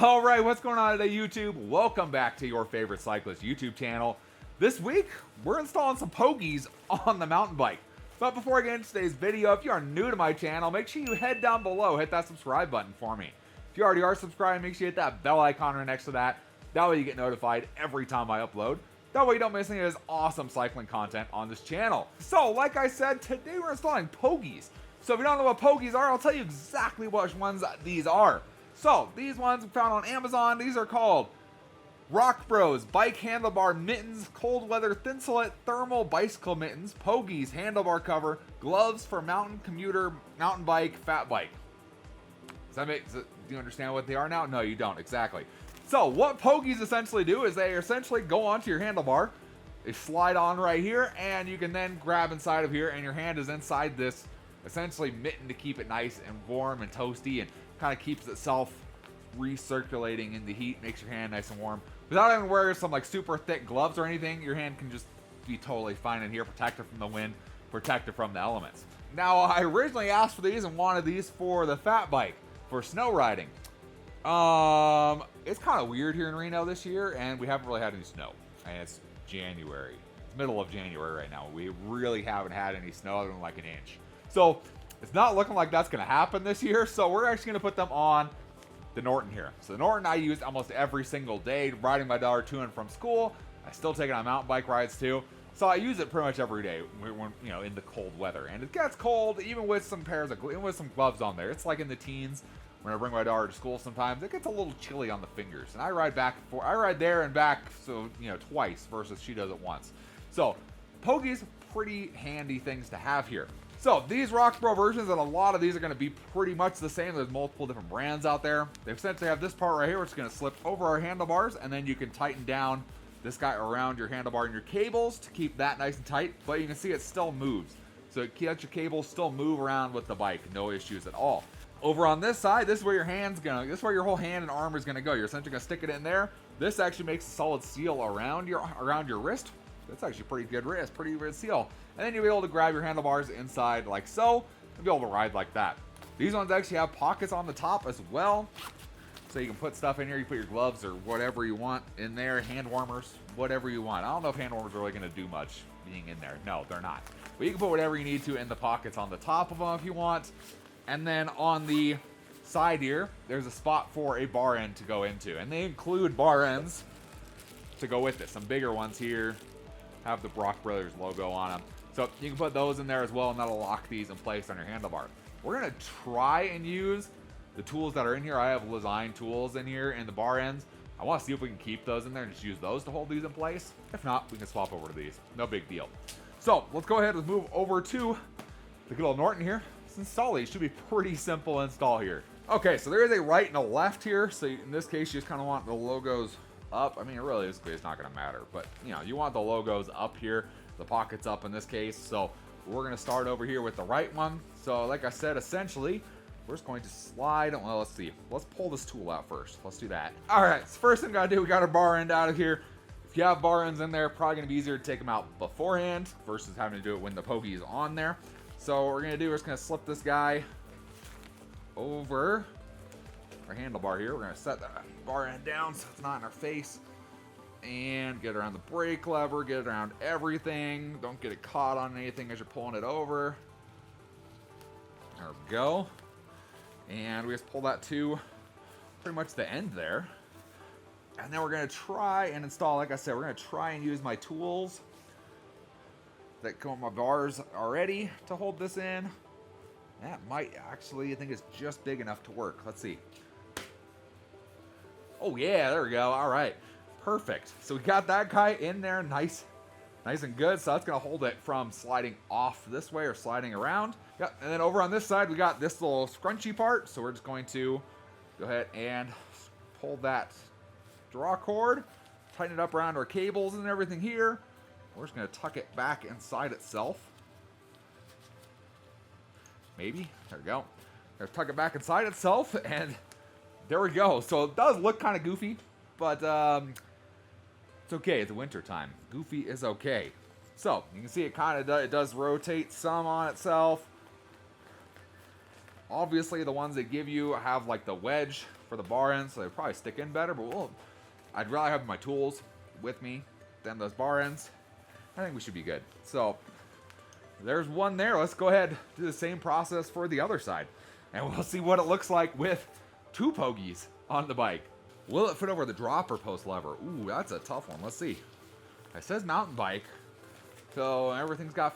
All right, what's going on today, YouTube? Welcome back to your favorite cyclist YouTube channel. This week, we're installing some pogies on the mountain bike. But before I get into today's video, if you are new to my channel, make sure you head down below, hit that subscribe button for me. If you already are subscribed, make sure you hit that bell icon right next to that. That way you get notified every time I upload. That way you don't miss any of this awesome cycling content on this channel. So, like I said, today we're installing pogies. So if you don't know what pogies are, I'll tell you exactly which ones these are. So, these ones we found on Amazon. These are called Rock Bros Bike Handlebar Mittens, Cold Weather Thinsulate Thermal Bicycle Mittens, Pogies Handlebar Cover, Gloves for Mountain Commuter, Mountain Bike, Fat Bike. Do you understand what they are now? No, you don't, exactly. So, what pogies essentially do is they essentially go onto your handlebar, they slide on right here, and you can then grab inside of here, and your hand is inside this essentially mitten to keep it nice and warm and toasty, and kind of keeps itself recirculating in the heat, makes your hand nice and warm. Without having to wear some like super thick gloves or anything, your hand can just be totally fine in here, protected from the wind, protected from the elements. Now, I originally asked for these and wanted these for the fat bike, for snow riding. It's kind of weird here in Reno this year, and we haven't really had any snow. And it's January. It's middle of January right now. We really haven't had any snow other than like an inch. So, it's not looking like that's going to happen this year, so we're actually going to put them on the Norton here. So the Norton I use almost every single day, riding my daughter to and from school. I still take it on mountain bike rides too. So I use it pretty much every day when you know, in the cold weather. And it gets cold even with some even with some gloves on there. It's like in the teens when I bring my daughter to school sometimes. It gets a little chilly on the fingers. And I ride there and back, so you know, twice versus she does it once. So pogies, pretty handy things to have here. So, these Rock Bro versions, and a lot of these are going to be pretty much the same. There's multiple different brands out there. They essentially have this part right here, which is going to slip over our handlebars, and then you can tighten down this guy around your handlebar and your cables to keep that nice and tight, but you can see it still moves. So, it lets your cables still move around with the bike, no issues at all. Over on this side, this is where this is where your whole hand and arm is going to go. You're essentially going to stick it in there. This actually makes a solid seal around your wrist. That's actually pretty good wrist, pretty good seal. And then you'll be able to grab your handlebars inside like so, and be able to ride like that. These ones actually have pockets on the top as well. So you can put stuff in here, you put your gloves or whatever you want in there, hand warmers, whatever you want. I don't know if hand warmers are really gonna do much being in there. No, they're not. But you can put whatever you need to in the pockets on the top of them if you want. And then on the side here, there's a spot for a bar end to go into. And they include bar ends to go with it. Some bigger ones here have the Brock Brothers logo on them. So you can put those in there as well, and that'll lock these in place on your handlebar. We're going to try and use the tools that are in here. I have Design tools in here in the bar ends. I want to see if we can keep those in there and just use those to hold these in place. If not, we can swap over to these. No big deal. So let's go ahead and move over to the good old Norton here. Let's install these. Should be pretty simple install here. Okay, so there is a right and a left here. So in this case, you just kind of want the logos up. I mean, really, it's not going to matter, but you know, you want the logos up here, the pockets up in this case. So we're going to start over here with the right one. So like I said, essentially, we're just going to slide. Well, let's see. Let's pull this tool out first. Let's do that. All right, so first thing we got to do, we got our bar end out of here. If you have bar ends in there, probably going to be easier to take them out beforehand versus having to do it when the pogie is on there. So what we're going to do, we're just going to slip this guy over our handlebar here. We're going to set that bar end down so it's not in our face, and get around the brake lever, get it around everything. Don't get it caught on anything as you're pulling it over. There we go. And we just pull that to pretty much the end there. And then we're going to try and install, like I said, we're going to try and use my tools that come with my bars already to hold this in. That might actually, I think it's just big enough to work. Let's see. Oh yeah, there we go. All right, perfect. So we got that guy in there, nice and good. So that's gonna hold it from sliding off this way or sliding around. Yep. And then over on this side, we got this little scrunchy part. So we're just going to go ahead and pull that draw cord, tighten it up around our cables and everything here. We're just gonna tuck it back inside itself. Maybe, there we go. Gonna tuck it back inside itself, and there we go. So it does look kind of goofy, but it's okay. It's winter time. Goofy is okay. So you can see it kind of it does rotate some on itself. Obviously, the ones they give you have like the wedge for the bar ends, so they probably stick in better, but I'd rather have my tools with me than those bar ends. I think we should be good. So there's one there. Let's go ahead, do the same process for the other side, and we'll see what it looks like with 2 pogies on the bike. Will it fit over the dropper post lever? Ooh, that's a tough one. Let's see. It says mountain bike, so everything's got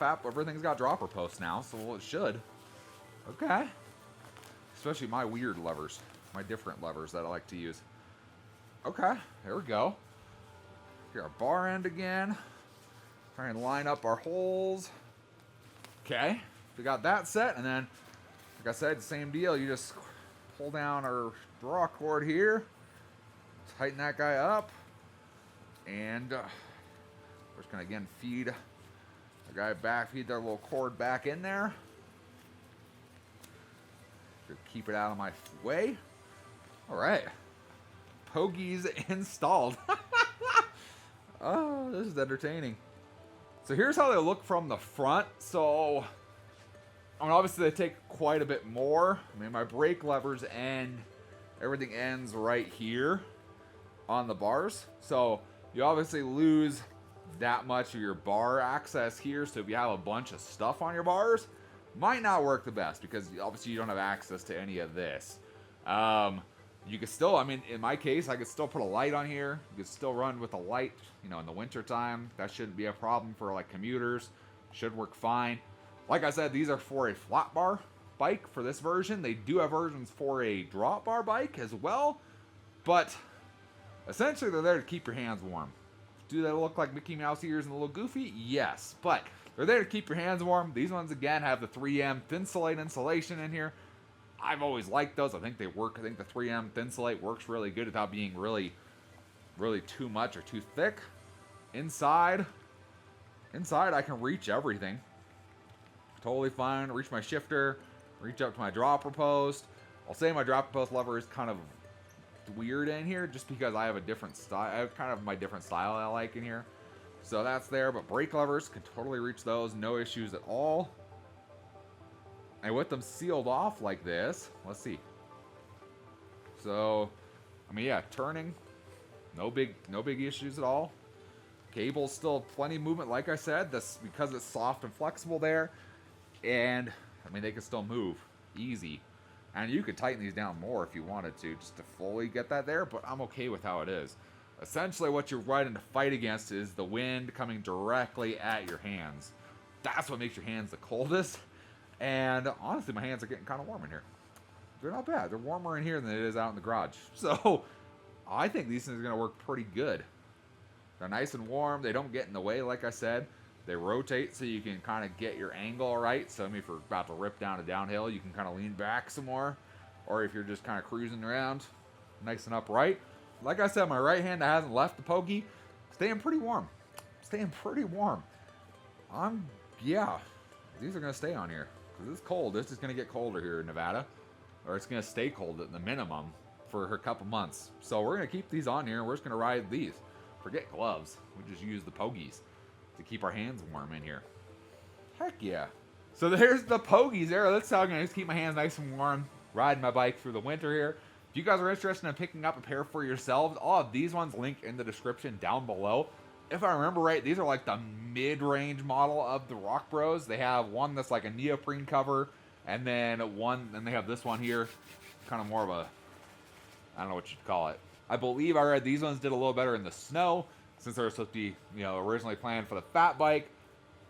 dropper posts now, so it should. Okay. Especially my weird levers, my different levers that I like to use. Okay, there we go. Here, our bar end again. Try and line up our holes. Okay, we got that set, and then, like I said, same deal. You just pull down our draw cord here, tighten that guy up, and we're just gonna again feed the guy back, feed their little cord back in there. Keep it out of my way. All right, pogies installed. Oh, this is entertaining. So here's how they look from the front. So, I mean, obviously they take quite a bit more. I mean, my brake levers end, everything ends right here on the bars. So you obviously lose that much of your bar access here. So if you have a bunch of stuff on your bars, might not work the best because obviously you don't have access to any of this. You could still, I mean, in my case, I could still put a light on here. You could still run with a light, you know, in the winter time. That shouldn't be a problem for like commuters. Should work fine. Like I said, these are for a flat bar bike for this version. They do have versions for a drop bar bike as well, but essentially they're there to keep your hands warm. Do they look like Mickey Mouse ears and a little goofy? Yes, but they're there to keep your hands warm. These ones, again, have the 3M Thinsulate insulation in here. I've always liked those. I think they work. I think the 3M Thinsulate works really good without being really too much or too thick. Inside, I can reach everything. Totally fine. Reach my shifter, reach up to my dropper post. I'll say my dropper post lever is kind of weird in here just because I have a different style. I have kind of my different style I like in here. So that's there, but brake levers can totally reach those. No issues at all. And with them sealed off like this, let's see. So, I mean, yeah, turning, no big issues at all. Cable's still plenty of movement, like I said. This because it's soft and flexible there, and I mean they can still move easy. And you could tighten these down more if you wanted to, just to fully get that there. But I'm okay with how it is. Essentially, what you're riding to fight against is the wind coming directly at your hands. That's what makes your hands the coldest. And honestly, my hands are getting kind of warm in here. They're not bad. They're warmer in here than it is out in the garage. So I think these things are going to work pretty good. They're nice and warm. They don't get in the way, like I said. They rotate so you can kind of get your angle all right. So I mean, if you're about to rip down a downhill, you can kind of lean back some more. Or if you're just kind of cruising around, nice and upright. Like I said, my right hand that hasn't left the pogie, staying pretty warm. Staying pretty warm. Yeah, these are going to stay on here. Because it's cold. This is going to get colder here in Nevada. Or it's going to stay cold at the minimum for a couple months. So we're going to keep these on here, and we're just going to ride these. Forget gloves. We just use the pogies to keep our hands warm in here. Heck yeah. So there's the pogies there. That's how I'm going to keep my hands nice and warm riding my bike through the winter here. If you guys are interested in picking up a pair for yourselves, all of these ones link in the description down below. If I remember right, these are like the mid-range model of the Rock Bros. They have one that's like a neoprene cover, and then they have this one here, kind of more of a, I don't know what you'd call it. I believe I read these ones did a little better in the snow, since they were supposed to be, originally planned for the fat bike.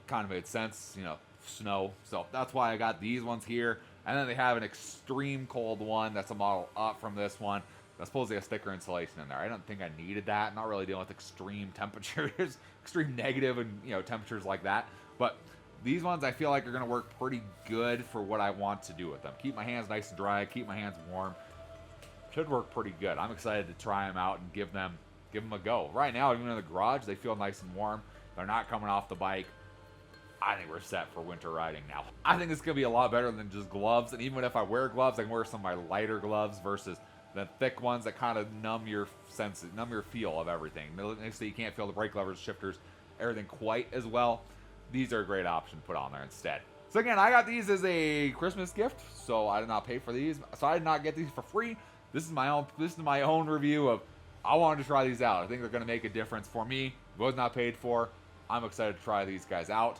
Kind of made sense, snow. So that's why I got these ones here. And then they have an extreme cold one that's a model up from this one. That's supposedly a sticker insulation in there. I don't think I needed that. I'm not really dealing with extreme temperatures, extreme negative and temperatures like that. But these ones I feel like are going to work pretty good for what I want to do with them. Keep my hands nice and dry, keep my hands warm. Should work pretty good. I'm excited to try them out and give them a go. Right now, even in the garage, they feel nice and warm. They're not coming off the bike. I think we're set for winter riding now. I think it's going to be a lot better than just gloves. And even if I wear gloves, I can wear some of my lighter gloves versus the thick ones that kind of numb your senses, numb your feel of everything. So you can't feel the brake levers, shifters, everything quite as well. These are a great option to put on there instead. So again, I got these as a Christmas gift, so I did not pay for these. So I did not get these for free. This is my own review of, I wanted to try these out. I think they're going to make a difference for me. It was not paid for. I'm excited to try these guys out.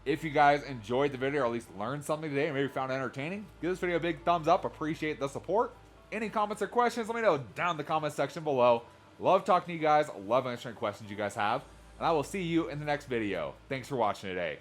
If you guys enjoyed the video, or at least learned something today, or maybe found it entertaining, give this video a big thumbs up. Appreciate the support. Any comments or questions, let me know down in the comment section below. Love talking to you guys. Love answering questions you guys have. And I will see you in the next video. Thanks for watching today.